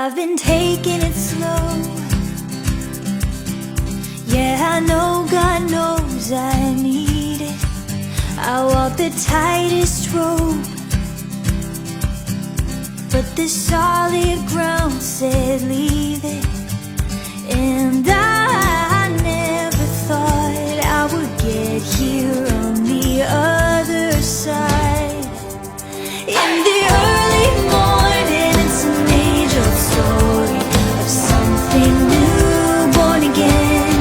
I've been taking it slow. Yeah, I know God knows I need it. I walk the tightest rope, but this solid ground said leave it. And I never thought I would get here on the other side. In the early morning, it's an age-old story of something new, born again.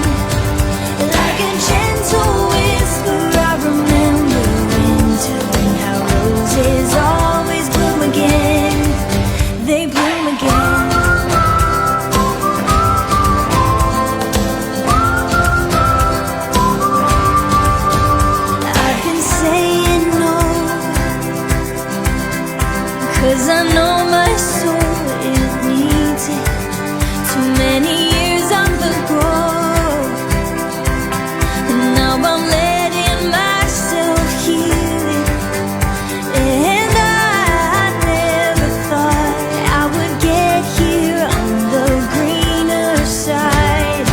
Like a gentle whisper, I remember winter and how roses always bloom again. They bloom again. I've been saying no, 'cause I know my soul, it needs it. Too many years on the go, and now I'm letting myself heal it. And I never thought I would get here on the greener side.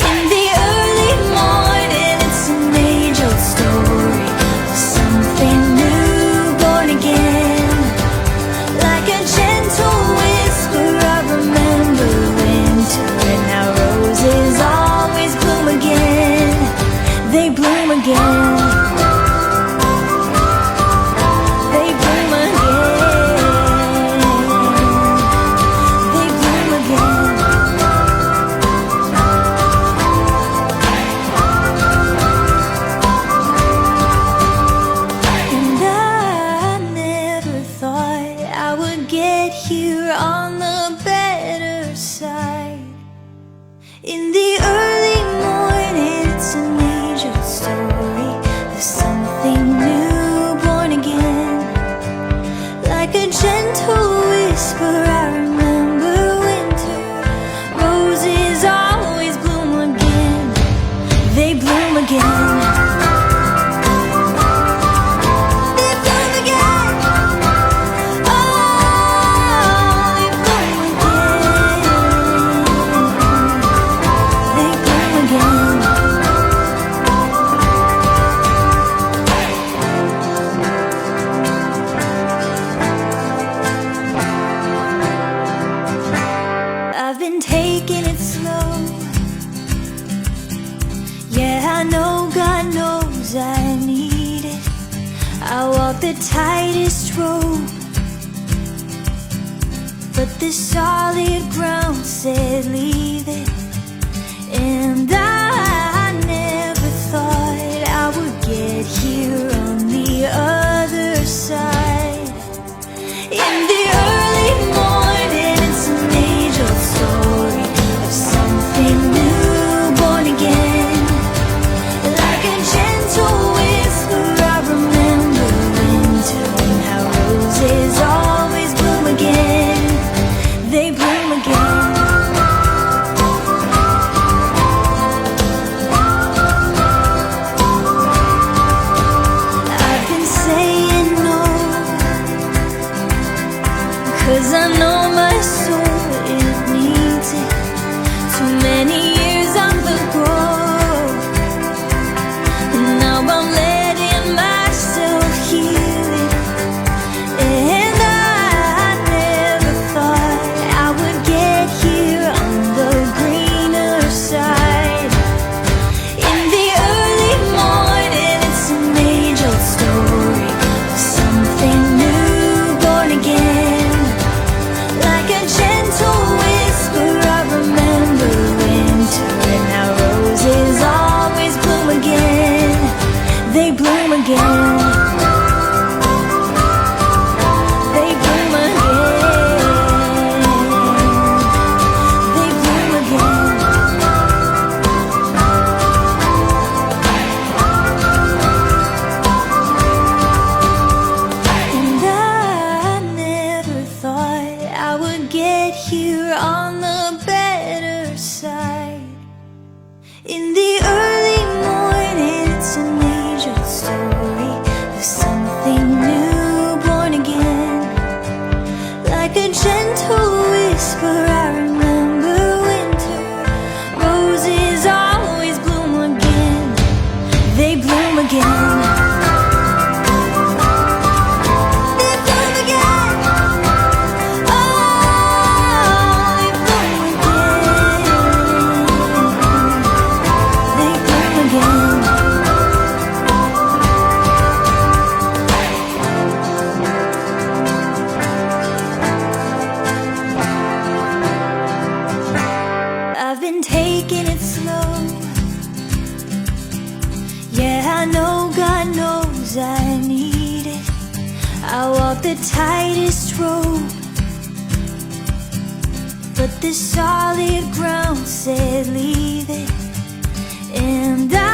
In the early morning, it's an age-old story of something new, born again. Like a gentle whisper, I remember winter and how roses always bloom again. They bloom again. They bloom again. They bloom again. And I never thought I would get here on the better side. In the early morning, it's an age-old story of something new, born again. Like a gentle whisper, I remember winter. Roses always bloom again. They bloom again. They bloom again. Oh, they bloom again. They bloom again. I've been taking it slow. Yeah, I know God knows I need it. I walk the tightest rope, but this solid ground said leave it. And I never thought I would get here on the other side. In the early morning, it's an age-old story of something new, born again. Like a gentle whisper, I remember winter and how roses always bloom again. They bloom again. I've been saying no, 'cause I know my soul, it needs it. Too many years on the go, and now I'm letting myself heal it. And I never thought I would get here on the greener side. In the early morning, it's an age-old story of something new, born again. Like a gentle whisper, I remember winter and how roses always bloom again. They bloom again. They bloom again. They bloom again. And I never thought I would get here on the better side. In the early morning, it's an age-old story of something new, born again. Like a gentle whisper, tightest rope, but the solid ground said leave it, and I